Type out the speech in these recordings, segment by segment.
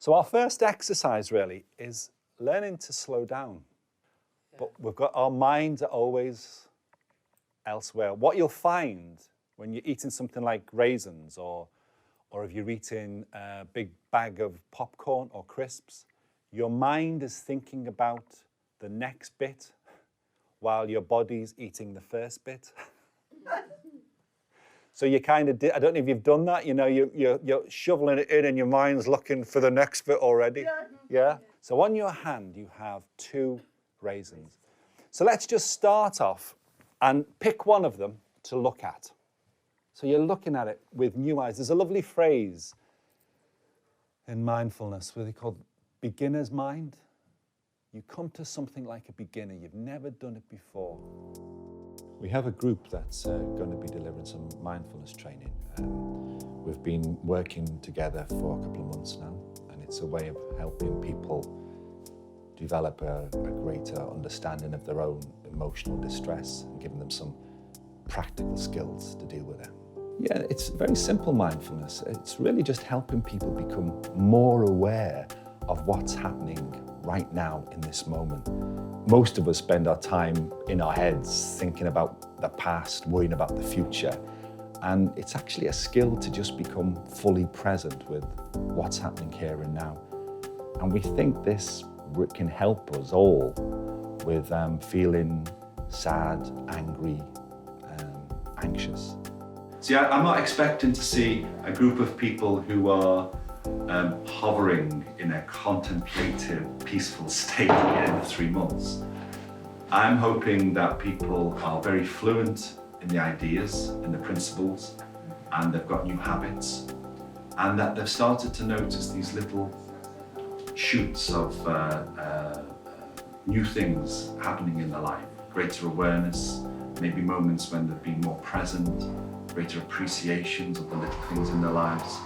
So our first exercise really is learning to slow down. But we've got our minds are always elsewhere. What you'll find when you're eating something like raisins or if you're eating a big bag of popcorn or crisps, your mind is thinking about the next bit while your body's eating the first bit. So you kind of, I don't know if you've done that, you know, you're shoveling it in and your mind's looking for the next bit already. Yeah? So on your hand, you have 2 raisins. So let's just start off and pick one of them to look at. So you're looking at it with new eyes. There's a lovely phrase in mindfulness where they call beginner's mind. You come to something like a beginner. You've never done it before. We have a group that's going to be delivering some mindfulness training. We've been working together for a couple of months now, and it's a way of helping people develop a greater understanding of their own emotional distress and giving them some practical skills to deal with it. Yeah, it's very simple mindfulness. It's really just helping people become more aware of what's happening right now in this moment. Most of us spend our time in our heads thinking about the past, worrying about the future. And it's actually a skill to just become fully present with what's happening here and now. And we think this can help us all with feeling sad, angry, anxious. See, I'm not expecting to see a group of people who are hovering in a contemplative, peaceful state at the end of 3 months. I'm hoping that people are very fluent in the ideas, in the principles, and they've got new habits, and that they've started to notice these little shoots of new things happening in their life, greater awareness, maybe moments when they've been more present, greater appreciations of the little things in their lives.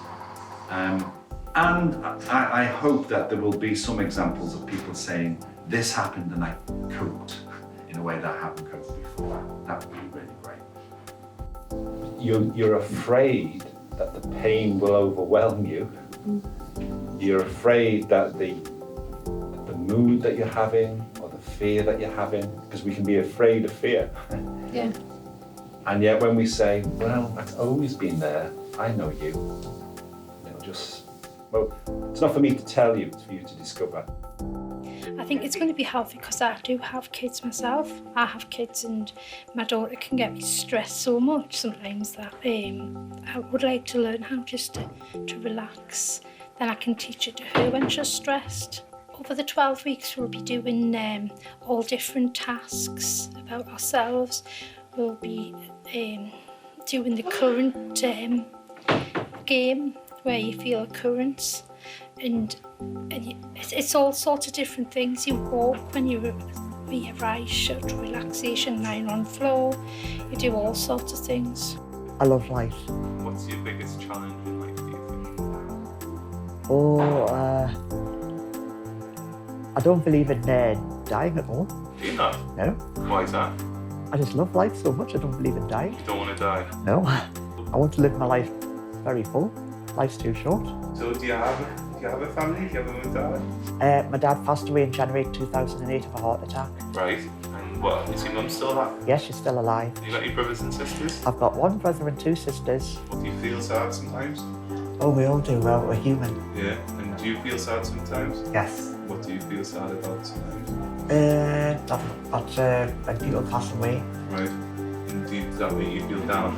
And I hope that there will be some examples of people saying, this happened and I coped in a way that I haven't coped before. That would be really great. You're afraid that the pain will overwhelm you. You're afraid that the mood that you're having or the fear that you're having, because we can be afraid of fear. Yeah. And yet when we say, well, that's always been there, I know you, well, it's not for me to tell you, it's for you to discover. I think it's going to be healthy because I do have kids myself. I have kids and my daughter can get me stressed so much sometimes that I would like to learn how just to relax. Then I can teach it to her when she's stressed. Over the 12 weeks we'll be doing all different tasks about ourselves. We'll be doing the current game where you feel currents, and it's all sorts of different things. You walk when you rise, shut, relaxation, lying on the floor. You do all sorts of things. I love life. What's your biggest challenge in life, do you think? I don't believe in dying at all. Do you not? No. Why is that? I just love life so much, I don't believe in dying. You don't want to die? No. I want to live my life very full. Life's too short. So do you have a family? Do you have a mum and dad? My dad passed away in January 2008 of a heart attack. Right. And what, is your mum still alive? Yes, she's still alive. You got your brothers and sisters? I've got 1 brother and 2 sisters. Do you feel sad sometimes? Oh, we all do. Well, we're human. Yeah. And do you feel sad sometimes? Yes. What do you feel sad about sometimes? When people pass away. Right. And does that make you feel down?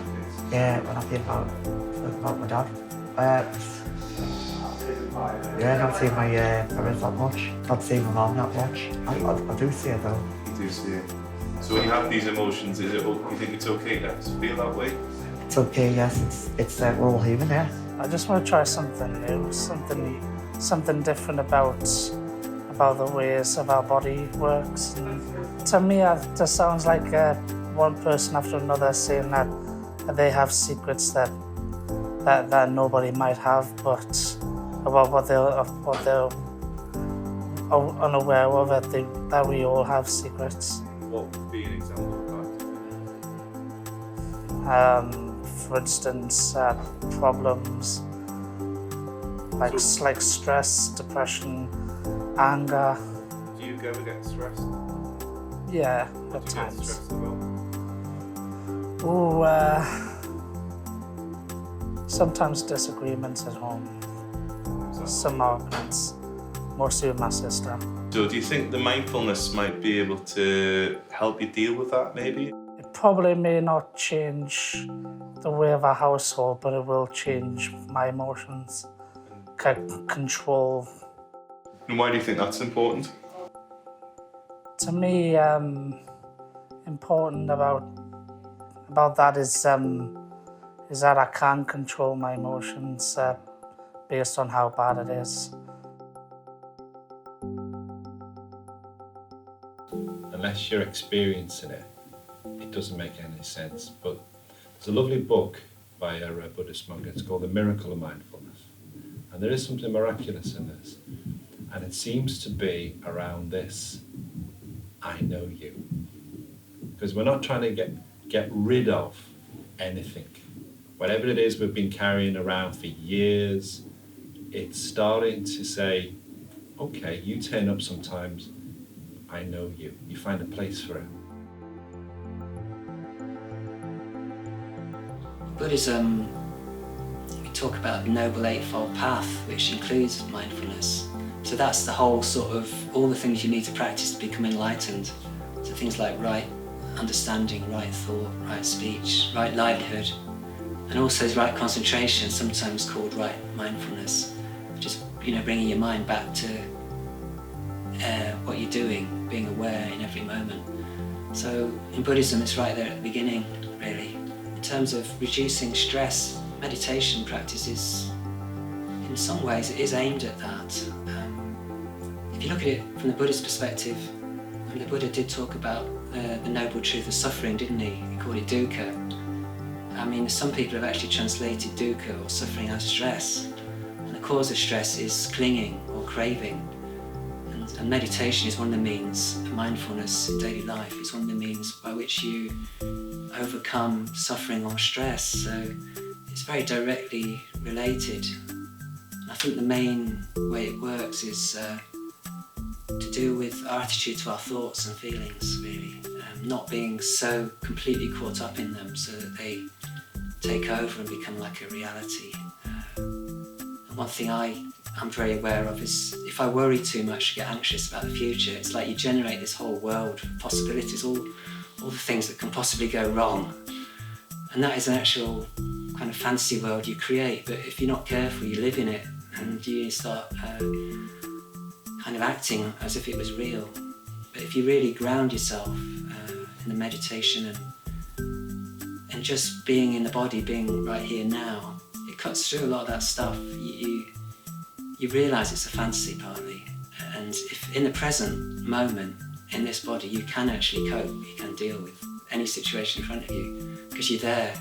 Yeah, when I think about my dad. Not seeing my parents that much. Not seeing my mum that much. I do see it though. You do see it. So when you have these emotions, you think it's okay to feel that way? It's okay, yes. It's we're all human, yeah. I just want to try something new, something different about the ways of our body works. And to me, it just sounds like one person after another saying that they have secrets that nobody might have, but about what they're unaware of, that we all have secrets. What would be an example of that? For instance, problems like stress, depression, anger. Do you ever get stressed? Yeah, What at do you get times. stressed about? Oh, sometimes disagreements at home. Some arguments, mostly with my sister. So do you think the mindfulness might be able to help you deal with that, maybe? It probably may not change the way of our household, but it will change my emotions, control. And why do you think that's important? To me, important about that is that I can control my emotions based on how bad it is. Unless you're experiencing it, it doesn't make any sense. But there's a lovely book by a Buddhist monk. It's called The Miracle of Mindfulness. And there is something miraculous in this. And it seems to be around this, I know you. Because we're not trying to get rid of anything. Whatever it is we've been carrying around for years, it's starting to say, okay, you turn up sometimes, I know you. You find a place for it. Buddhism, we talk about the Noble Eightfold Path, which includes mindfulness. So that's the whole sort of, all the things you need to practice to become enlightened. So things like right understanding, right thought, right speech, right livelihood, and also right concentration, sometimes called right mindfulness. Just, bringing your mind back to what you're doing, being aware in every moment. So in Buddhism, it's right there at the beginning, really. In terms of reducing stress, meditation practices, in some ways, it is aimed at that. If you look at it from the Buddhist perspective, the Buddha did talk about the noble truth of suffering, didn't he? He called it dukkha. I mean, some people have actually translated dukkha or suffering as stress. And the cause of stress is clinging or craving. And meditation is one of the means, mindfulness in daily life is one of the means by which you overcome suffering or stress. So it's very directly related. And I think the main way it works is to do with our attitude to our thoughts and feelings, really. Not being so completely caught up in them so that they take over and become like a reality. And one thing I'm very aware of is if I worry too much, get anxious about the future, it's like you generate this whole world of possibilities, all the things that can possibly go wrong. And that is an actual kind of fantasy world you create, but if you're not careful, you live in it and you start kind of acting as if it was real. But if you really ground yourself in the meditation and just being in the body, being right here now, it cuts through a lot of that stuff. You realise it's a fantasy partly, and if in the present moment, in this body, you can actually cope, you can deal with any situation in front of you, because you're there.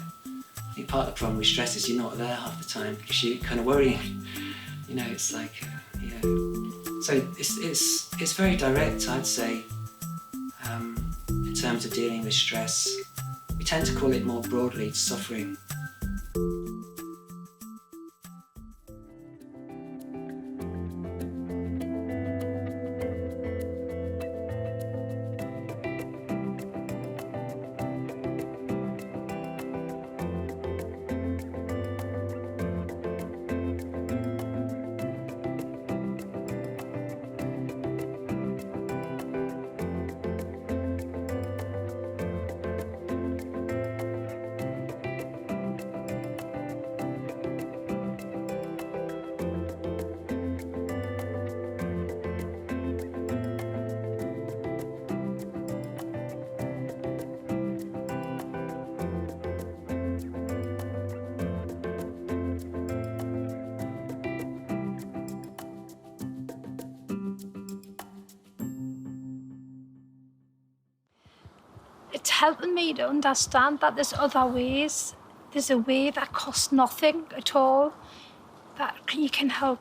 I think part of the problem with stress is you're not there half the time, because you're kind of worrying. It's like, So it's very direct, I'd say, in terms of dealing with stress. We tend to call it more broadly suffering. It's helping me to understand that there's other ways. There's a way that costs nothing at all, that you can help,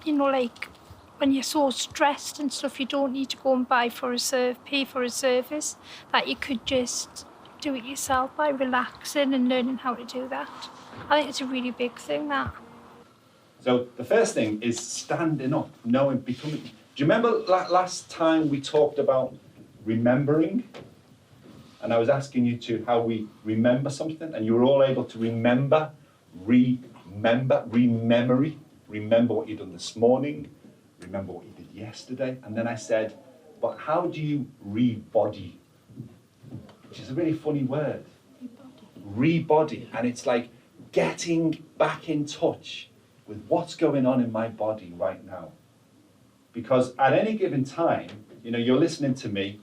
like when you're so stressed and stuff, you don't need to go and pay for a service, that you could just do it yourself by relaxing and learning how to do that. I think it's a really big thing, that. So the first thing is standing up, knowing, becoming. Do you remember last time we talked about remembering? And I was asking you to how we remember something, and you were all able to remember what you'd done this morning, remember what you did yesterday. And then I said, but how do you re-body? Which is a really funny word. Re-body. And it's like getting back in touch with what's going on in my body right now. Because at any given time, you know, you're listening to me,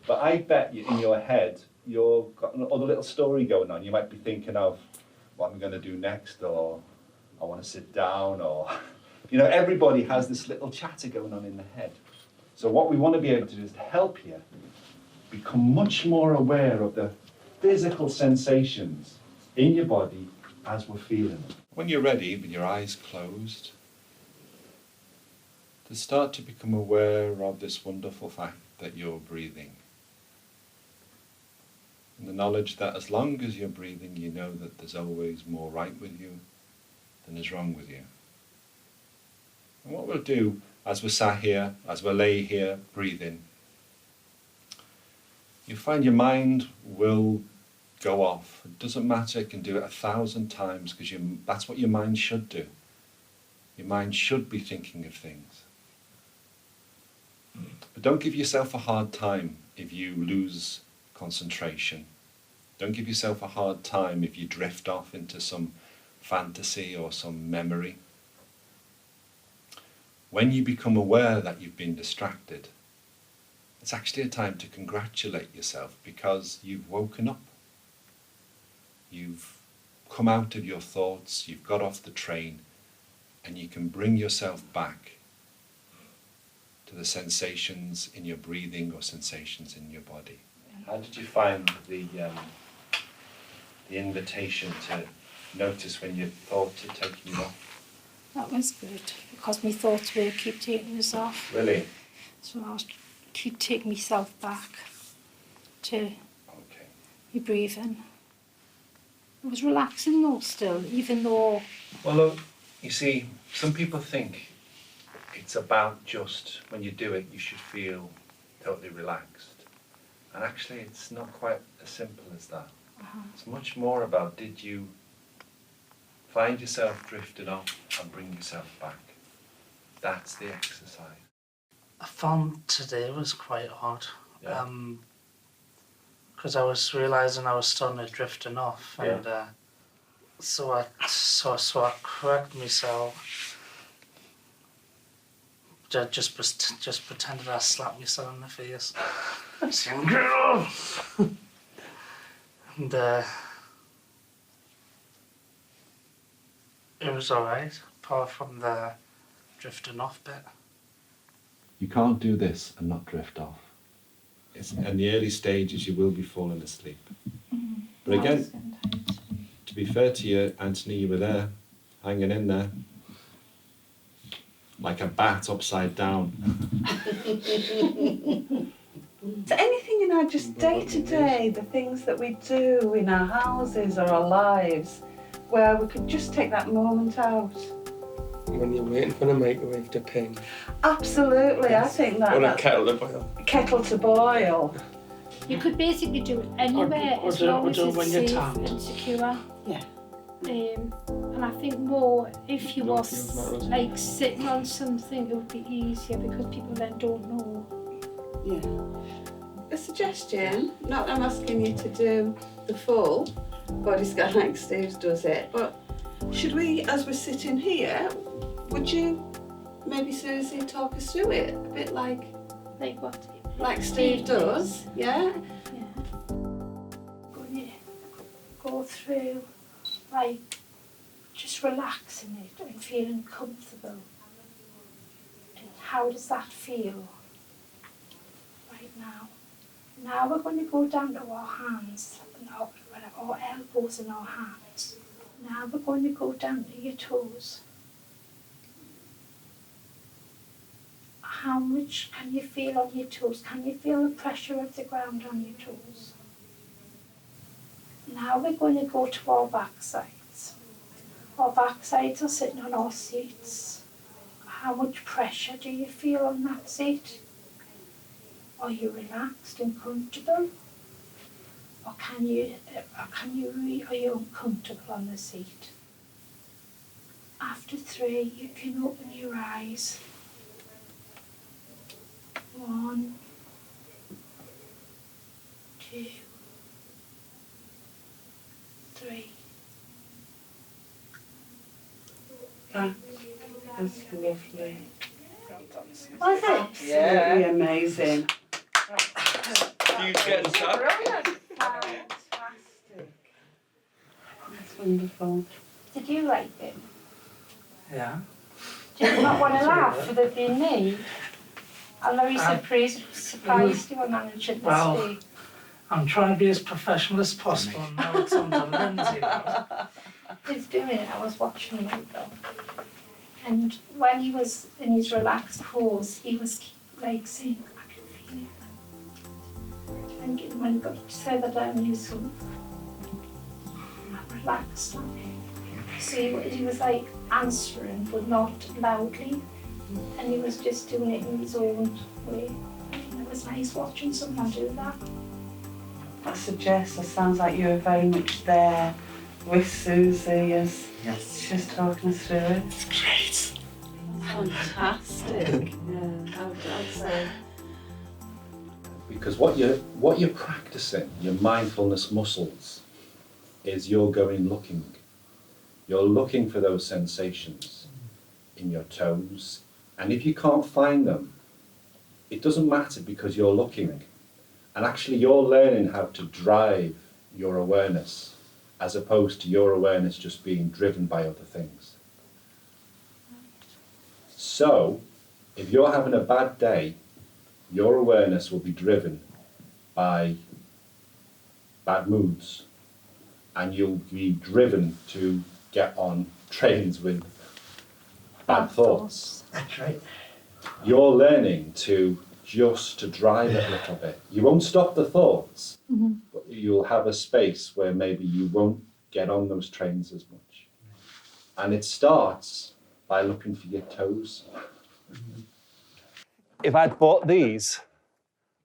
but I bet you in your head, you've got another little story going on. You might be thinking of what I'm going to do next, or I want to sit down, or, you know, everybody has this little chatter going on in the head. So what we want to be able to do is to help you become much more aware of the physical sensations in your body as we're feeling them. When you're ready, with your eyes closed, to start to become aware of this wonderful fact that you're breathing. And the knowledge that as long as you're breathing, you know that there's always more right with you than is wrong with you. And what we'll do as we're sat here, as we lay here breathing, you find your mind will go off. It doesn't matter, it can do it 1,000 times, because that's what your mind should do. Your mind should be thinking of things. But don't give yourself a hard time if you lose concentration. Don't give yourself a hard time if you drift off into some fantasy or some memory. When you become aware that you've been distracted, it's actually a time to congratulate yourself, because you've woken up. You've come out of your thoughts, you've got off the train, and you can bring yourself back to the sensations in your breathing or sensations in your body. How did you find the invitation to notice when you thought to take you off? That was good, because my thoughts were keep taking us off. Really? So I was keep taking myself back to my breathing. It was relaxing though still, even though... Well, look, you see, some people think it's about just when you do it, you should feel totally relaxed. And actually, it's not quite as simple as that. It's much more about, did you find yourself drifting off and bring yourself back? That's the exercise. I found today was quite hard. Yeah. Because I was realising I was starting to drifting off, and so I corrected myself. Just pretended I slapped myself in the face. Saying, "Get off!" And it was alright, apart from the drifting off bit. You can't do this and not drift off. In the early stages, you will be falling asleep. But again, to be fair to you, Anthony, you were there, hanging in there, like a bat upside down. So anything in our just day-to-day, the things that we do in our houses or our lives, where we could just take that moment out. When you're waiting for the microwave to ping. Absolutely, yes. I think that. Or a kettle to boil. Kettle to boil. You could basically do it anywhere as long as it's safe and secure. Yeah. And I think more if you was like sitting on something, it would be easier, because people then don't know. Yeah. A suggestion, not that I'm asking you to do the full body scan like Steve does it, but should we, as we're sitting here, would you maybe, Susie, talk us through it? A bit like what? Like Steve does, yeah? Go through, like, just relaxing it and feeling comfortable. And how does that feel right now? Now we're going to go down to our hands, our elbows and our hands. Now we're going to go down to your toes. How much can you feel on your toes? Can you feel the pressure of the ground on your toes? Now we're going to go to our back sides. Our backsides are sitting on our seats. How much pressure do you feel on that seat? Are you relaxed and comfortable? Or are you uncomfortable on the seat? After 3, you can open your eyes. 1, 2, 3. That's lovely. Was it? Absolutely amazing. Huge getting stuck. Fantastic. That's wonderful. Did you like it? Yeah. Did you not want to laugh for the being me? I'm very surprised you were managing this well, way. I'm trying to be as professional as possible, and now it's on to Lindsay now. He's doing it, I was watching him though. And when he was in his relaxed pose, he was like saying, I can feel it. And when he got further down, he was so relaxed. So he was like answering, but not loudly. And he was just doing it in his own way. And it was nice watching someone do that. That suggests, it sounds like you were very much there with Susie as she's talking us through it. Great. Fantastic. Yeah, I'd say. Because what you're practicing, your mindfulness muscles, is you're going looking. You're looking for those sensations in your toes. And if you can't find them, it doesn't matter because you're looking. And actually you're learning how to drive your awareness as opposed to your awareness just being driven by other things. So, if you're having a bad day, your awareness will be driven by bad moods, and you'll be driven to get on trains with bad thoughts. That's right. You're learning to drive it a little bit. You won't stop the thoughts, but you'll have a space where maybe you won't get on those trains as much. And it starts by looking for your toes. If I'd bought these,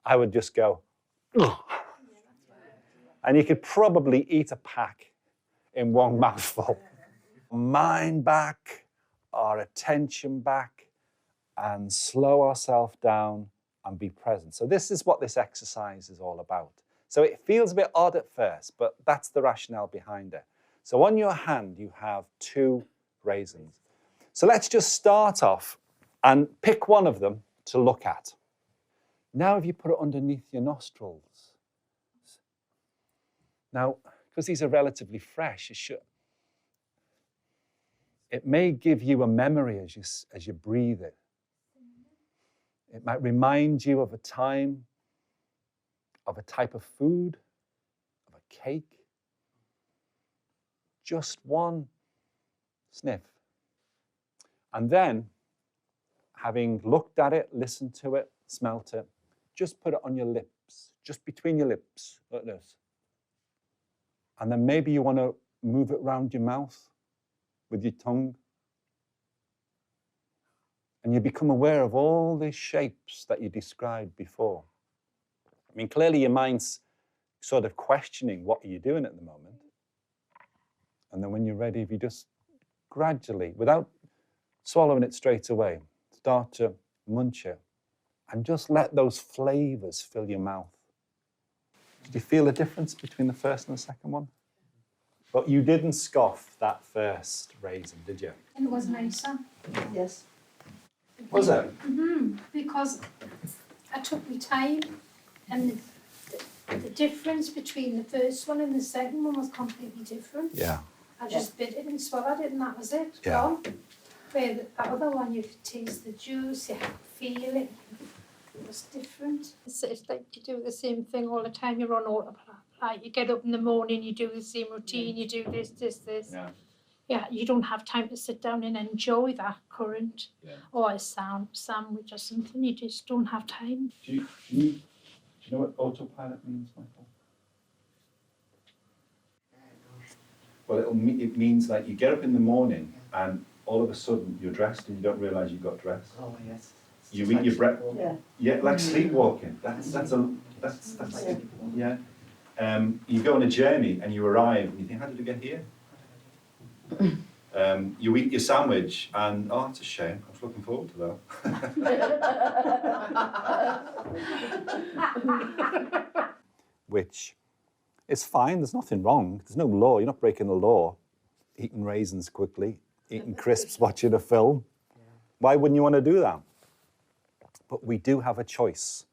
I would just go, ugh. And you could probably eat a pack in one mouthful. Mind back, our attention back, and slow ourselves down and be present. So this is what this exercise is all about. So it feels a bit odd at first, but that's the rationale behind it. So on your hand, you have 2 raisins. So let's just start off and pick one of them to look at. Now if you put it underneath your nostrils. Now, because these are relatively fresh, it may give you a memory as you breathe it. It might remind you of a time, of a type of food, of a cake. Just one sniff. And then, having looked at it, listened to it, smelt it, just put it on your lips, just between your lips, like this. And then maybe you want to move it around your mouth with your tongue. And you become aware of all these shapes that you described before. I mean, clearly your mind's sort of questioning, what are you doing at the moment? And then when you're ready, if you just gradually, without swallowing it straight away, start to munch it and just let those flavors fill your mouth. Did you feel a difference between the first and the second one? But you didn't scoff that first raisin, did you? And it was nicer. Yes. Was it? Because I took my time, and the difference between the first one and the second one was completely different. Yeah. I just bit it and swallowed it, and that was it. Yeah. Gone. Where that other one, you could taste the juice, you could feel it. It was different. It's like you do the same thing all the time. You're on autopilot. You get up in the morning, you do the same routine. You do this. Yeah. Yeah, you don't have time to sit down and enjoy that current or a sandwich or something. You just don't have time. Do you know what autopilot means, Michael? Well, it means like you get up in the morning and all of a sudden you're dressed and you don't realise you've got dressed. Oh, yes. You eat your breakfast. Yeah. Yeah, like sleepwalking. That's yeah. You go on a journey and you arrive and you think, how did I get here? You eat your sandwich and, oh, it's a shame. I was looking forward to that. Which is fine. There's nothing wrong. There's no law. You're not breaking the law. Eating raisins quickly, eating crisps, watching a film. Why wouldn't you want to do that? But we do have a choice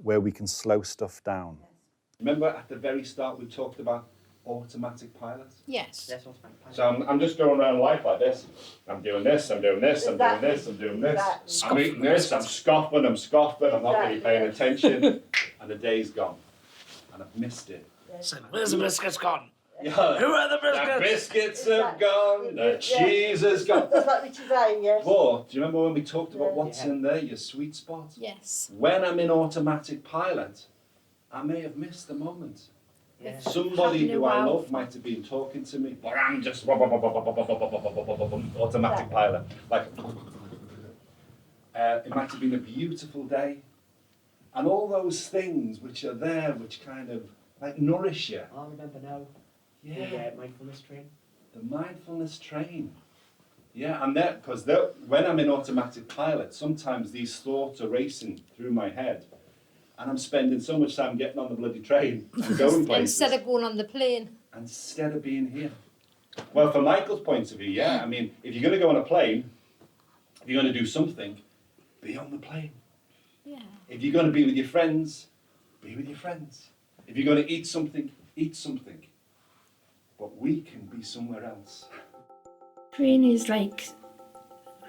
where we can slow stuff down. Remember at the very start we talked about automatic pilot? Yes. Yes, what's my plan? So I'm just going around life like this. I'm doing this, I'm doing this, I'm doing this, I'm doing this. I'm eating this, I'm scoffing, I'm not really paying attention. And the day's gone. And I've missed it. So, where's the biscuits gone? Yeah. Who are the The biscuits? biscuits have gone, the cheese has gone. That's like Richard saying, yes. But do you remember when we talked about what's in there, your sweet spot? Yes. When I'm in automatic pilot, I may have missed the moment. Yeah. Somebody Happening who I well. love might have been talking to me, but I'm just automatic pilot. Like, it might have been a beautiful day. And all those things which are there, which kind of like nourish you. I remember now. Yeah. The mindfulness train. The mindfulness train. Yeah, and that, because when I'm in automatic pilot, sometimes these thoughts are racing through my head. And I'm spending so much time getting on the bloody train and going places. Instead of going on the plane. Instead of being here. Well, from Michael's point of view, yeah. I mean, if you're going to go on a plane, if you're going to do something, be on the plane. Yeah. If you're going to be with your friends, be with your friends. If you're going to eat something, eat something. But we can be somewhere else. Train is like,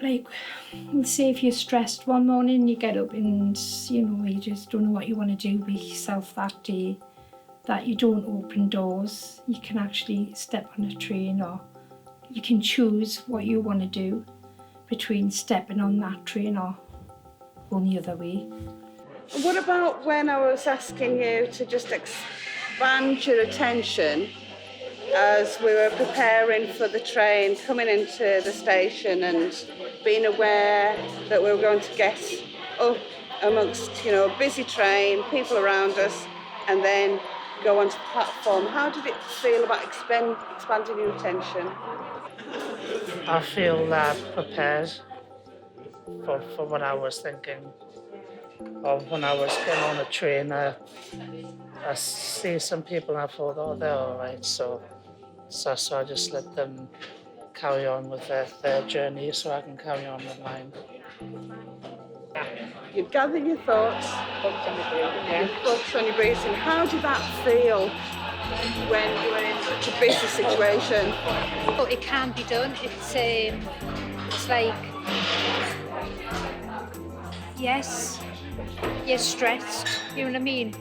say if you're stressed one morning, you get up and, you just don't know what you want to do with yourself that day, that you don't open doors. You can actually step on a train, or you can choose what you want to do between stepping on that train or going the other way. What about when I was asking you to just expand your attention as we were preparing for the train, coming into the station and being aware that we were going to get up amongst, a busy train, people around us, and then go onto the platform. How did it feel about expanding your attention? I feel prepared for what I was thinking of when I was getting on a train. I see some people and I thought, oh, they're all right. So I just let them carry on with their journey so I can carry on with mine. You'd gather your thoughts, you focus on your breathing. How did that feel when you were in such a busy situation? But it can be done. It's like, yes, you're stressed, you know what I mean?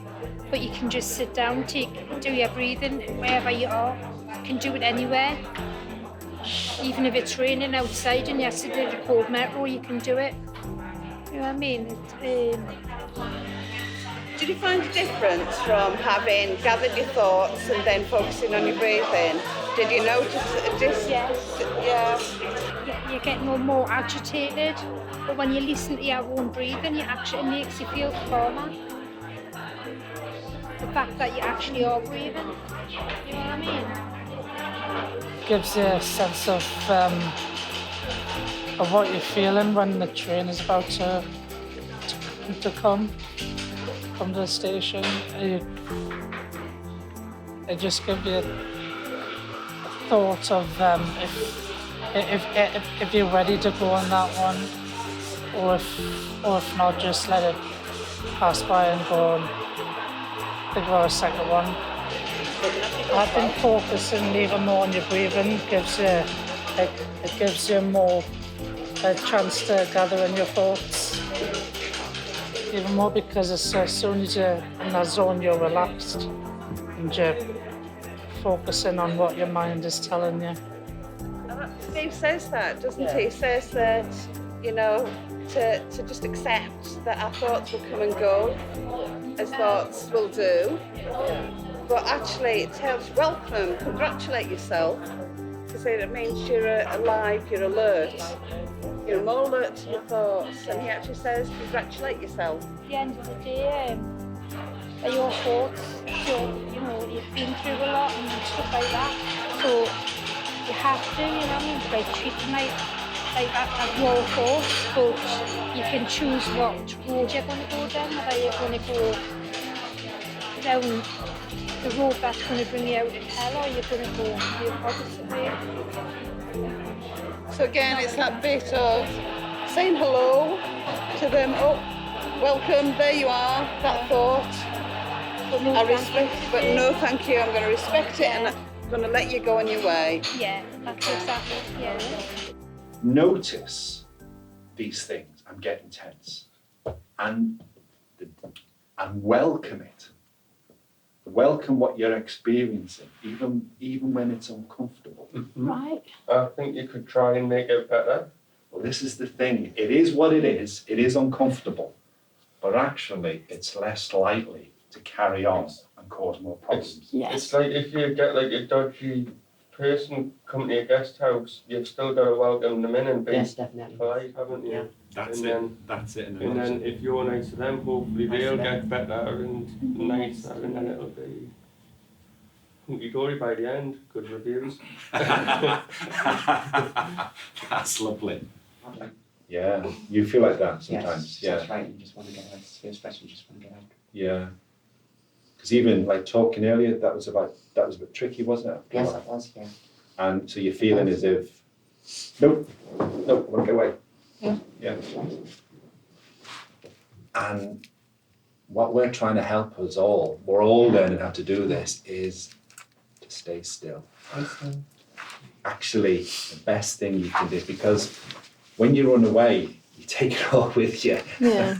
But you can just sit down, do your breathing wherever you are. You can do it anywhere. Even if it's raining outside and you're sitting in a cold metro, you can do it. You know what I mean? Did you find a difference from having gathered your thoughts and then focusing on your breathing? Did you notice a difference? Yes. Yeah. You're getting more agitated, but when you listen to your own breathing, it makes you feel calmer. The fact that you actually are breathing, you know what I mean? Gives you a sense of what you're feeling when the train is about to come to the station. It just gives you a thought of if you're ready to go on that one, or if not, just let it pass by and go and think about a second one. I think focusing even more on your breathing gives you more a chance to gather in your thoughts. Even more because as soon as you're in that zone, you're relaxed and you're focusing on what your mind is telling you. Steve says that, doesn't he? He says that, to just accept that our thoughts will come and go, as thoughts will do. but actually it tells welcome, congratulate yourself, because it means you're alive, you're alert. You're more alert to your thoughts, and he actually says congratulate yourself. At the end of the day, they're your thoughts. So, you know, you've been through a lot and stuff like that. So you have to, you know, like treat them like that your thoughts, but you can choose what road you're going to go down, whether you're going to go down the road that's going to bring you out of hell, or you're going to go the opposite way. So again, it's that bit of saying hello to them. Oh, welcome, there you are, that thought. I respect, but no thank you, I'm going to respect it and I'm going to let you go on your way. Yeah, that's exactly, yeah. Notice these things. I'm getting tense. And welcome it. Welcome what you're experiencing, even when it's uncomfortable. Right. I think you could try and make it better. Well, this is the thing. It is what it is. It is uncomfortable. But actually, it's less likely to carry on and cause more problems. It's like if you get like a dodgy person come to your guest house, you've still got to welcome them in and be polite, haven't you? Yeah. That's and it. Then, that's it. And then if you're nice to them, hopefully they'll get better and nicer, and then it'll be hunky-dory by the end. Good reviews. That's lovely. Yeah, you feel like that sometimes. Yes, that's right. You just want to get out. Especially just want to get out. Yeah. Because even like talking earlier, that was a bit tricky, wasn't it? Yes, it was. Yeah. And so you're feeling as if, nope, I want to get away. Yeah. Yeah. And what we're trying to help us all, we're all learning how to do this, is to stay still. Actually, the best thing you can do, because when you run away, you take it all with you. Yeah.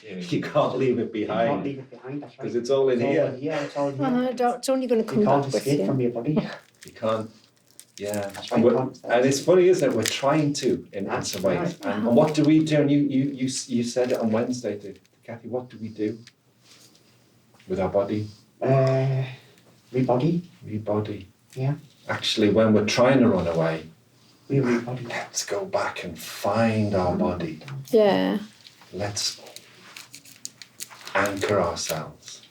You can't leave it You can't behind. leave it behind. That's right. Because it's all in here. Yeah, it's all here. It's only going to come You can't back with escape you. from your body. You can't. Yeah. That's And, right, and it's funny, isn't it? We're trying to in some ways. right. And what do we do? And you said it on Wednesday to Kathy. What do we do with our body? Rebody. Rebody. Yeah. Actually, when we're trying to run away, We rebody. let's go back and find our body. Yeah. Let's anchor ourselves.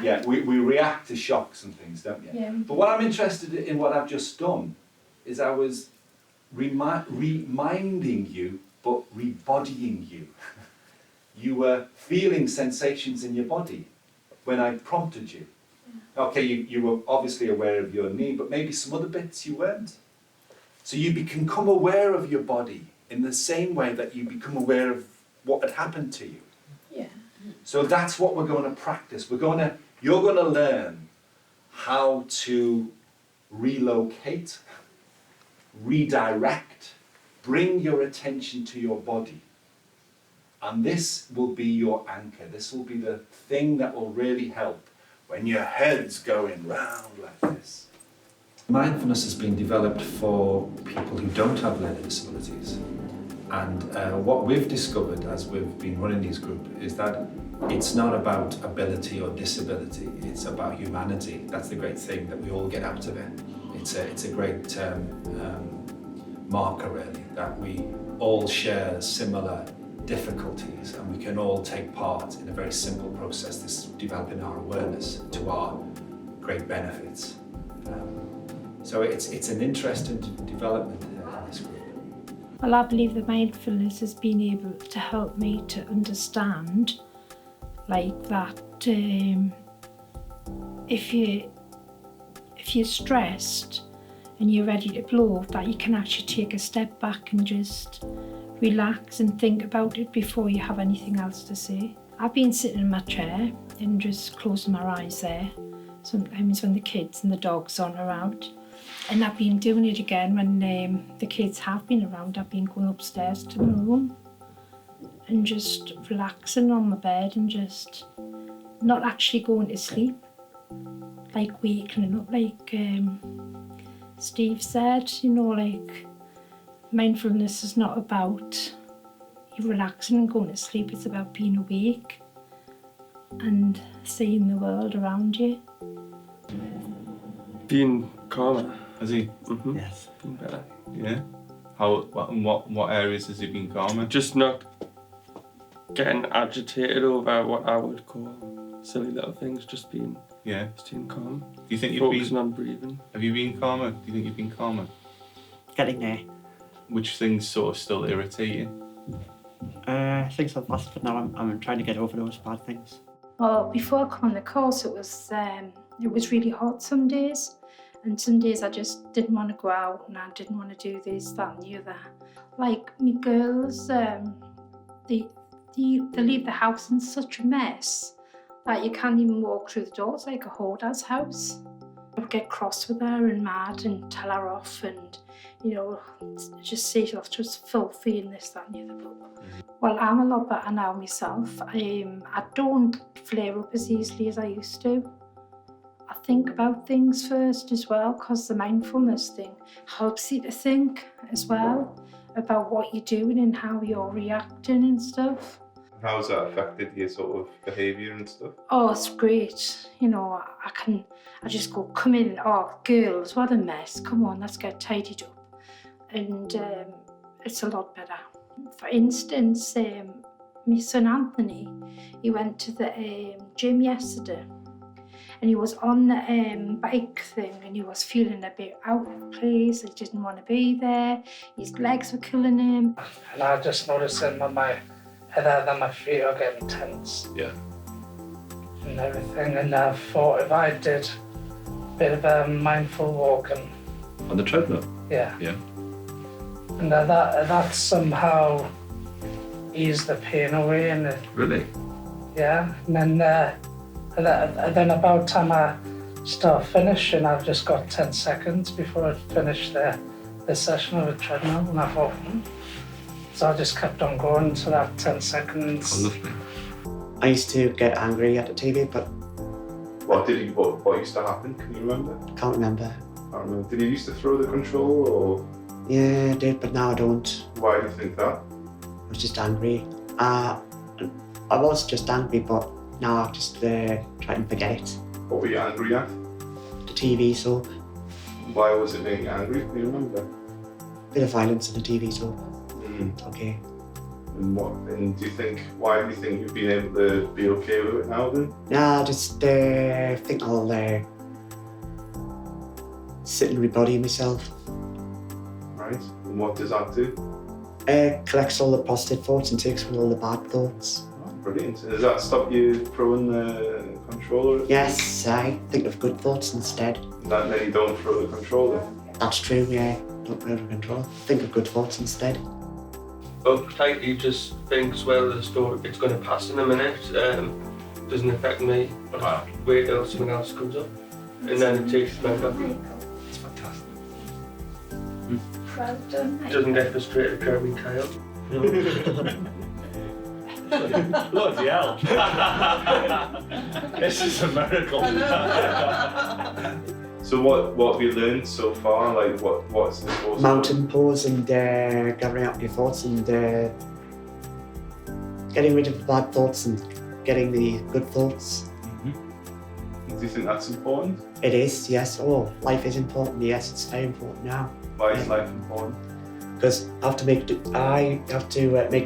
Yeah, we react to shocks and things, don't we? Yeah. But what I'm interested in, what I've just done, is I was reminding you, but rebodying you. You were feeling sensations in your body when I prompted you. Okay, you were obviously aware of your knee, but maybe some other bits you weren't. So you can become aware of your body in the same way that you become aware of what had happened to you. Yeah. So that's what we're going to practice. You're going to learn how to relocate, redirect, bring your attention to your body. And this will be your anchor. This will be the thing that will really help when your head's going round like this. Mindfulness has been developed for people who don't have learning disabilities. And what we've discovered as we've been running these groups is that it's not about ability or disability, it's about humanity. That's the great thing that we all get out of it. It's a great marker, really, that we all share similar difficulties and we can all take part in a very simple process, this developing our awareness to our great benefits. So it's an interesting development in this group. Well, I believe that mindfulness has been able to help me to understand, like that, if you're stressed and you're ready to blow, that you can actually take a step back and just relax and think about it before you have anything else to say. I've been sitting in my chair and just closing my eyes there, sometimes when the kids and the dogs aren't around. And I've been doing it again when the kids have been around. I've been going upstairs to my room and just relaxing on my bed and just not actually going to sleep, like waking up, like Steve said, you know, like mindfulness is not about you relaxing and going to sleep, it's about being awake and seeing the world around you. Being calmer. Has he? Mm-hmm. Yes. Being better. Yeah. How? What areas has he been calmer? Just not getting agitated over what I would call silly little things. Just being staying calm. Do you think you've Focusing been? on breathing. Have you been calmer? Do you think you've been calmer? Getting there. Which things sort of still irritating? Things I've lost, but now I'm trying to get over those bad things. Well, before I come on the course, it was really hot some days, and some days I just didn't want to go out and I didn't want to do this, that, and the other. Like me girls, they leave the house in such a mess that you can't even walk through the door. It's like a hoarder's house. I would get cross with her and mad and tell her off, and just say she's just filthy and this, that, and the other. Well, I'm a lot better now myself. I don't flare up as easily as I used to. I think about things first as well, because the mindfulness thing helps you to think as well about what you're doing and how you're reacting and stuff. How's that affected your sort of behaviour and stuff? Oh, it's great. I just go, come in, oh, girls, what a mess. Come on, let's get tidied up. And it's a lot better. For instance, my son Anthony, he went to the gym yesterday and he was on the bike thing and he was feeling a bit out of place. He didn't want to be there. His legs were killing him. And I just noticed that my head and my feet are getting tense. Yeah. And everything. And I thought if I did a bit of a mindful walking. On the treadmill? Yeah. Yeah. And that somehow eased the pain away. And Really? yeah. And then about time I start finishing, I've just got 10 seconds before I finish the session of a treadmill. And I thought, So I just kept on going to that 10 seconds. Oh, lovely. I used to get angry at the TV, but What used to happen? Can you remember? can't remember. I don't remember. Did you used to throw the control, or Yeah, I did, but now I don't. why do you think that? I was just angry. I was just angry, but now I just try and forget it. What were you angry at? The TV soap, Why was it making you angry? Can you remember? bit of violence in the TV soap. Okay. And why do you think you've been able to be okay with it now then? Yeah, I just think I'll sit and rebody myself. Right. And what does that do? Collects all the positive thoughts and takes away all the bad thoughts. Oh, brilliant. Does that stop you throwing the controller? Yes, I think of good thoughts instead. That then you don't throw the controller. That's true, yeah. Don't be out of control. Think of good thoughts instead. Uptight, he just thinks, well, it's going to pass in a minute. Doesn't affect me. Wow. Wait till something else comes up, and then it takes his mind off. It's fantastic. Well done, mate. Doesn't get frustrated driving Kyle. Bloody hell. This is a miracle. So what have you learned so far? Like what's the course? Mountain pose and gathering up your thoughts and getting rid of the bad thoughts and getting the good thoughts. Do you think that's important? It is, yes. Oh, life is important. Yes, it's very important now. Why is life important? Because I have to make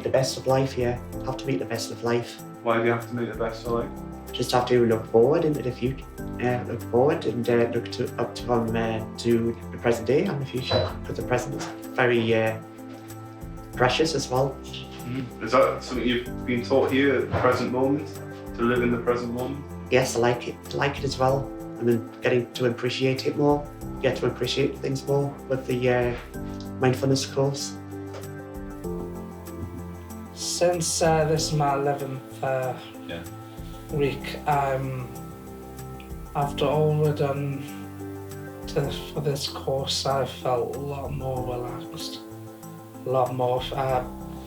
the best of life. Yeah, I have to make the best of life. Why do you have to make the best of life? Just have to look forward into the future. Look forward and look to the present day and the future. Because the present is very precious as well. Is that something you've been taught here at the present moment? To live in the present moment? Yes, I like it. I like it as well. And then getting to appreciate it more. Get to appreciate things more with the mindfulness course. Since this is my 11th week, after all we've done for this course, I felt a lot more relaxed, a lot more.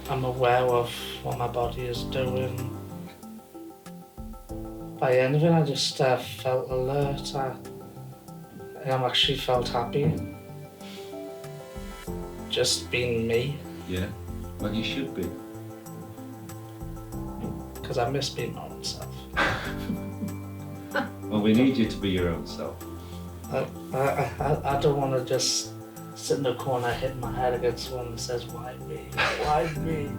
I'm aware of what my body is doing. By the end of it, I just felt alert. I actually felt happy. Just being me. Yeah, well you should be. Because I miss being my own self. Well, we need you to be your own self. I don't want to just sit in the corner hitting my head against one that says, why me? Why me?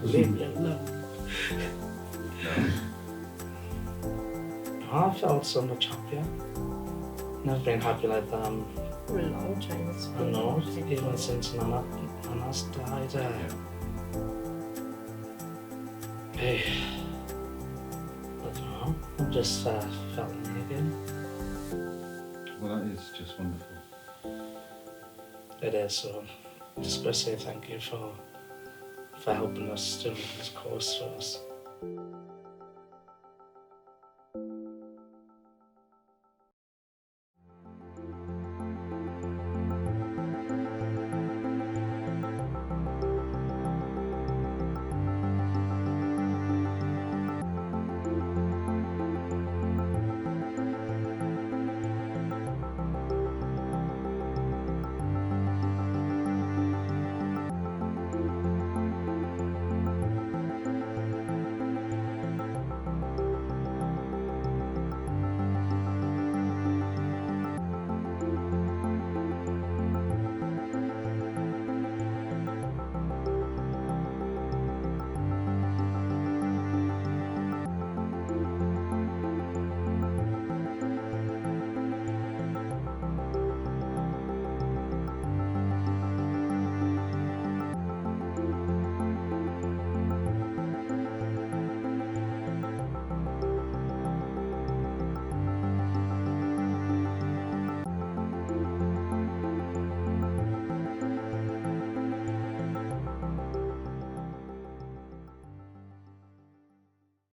Leave me alone. I felt so much happier. Never been happy like that. For a long time. It's I been a know, long time. even since Nana's died. Hey, I don't know, I just felt me again. Well, that is just wonderful. It is, so I'm just going to say thank you for helping us through this course for us.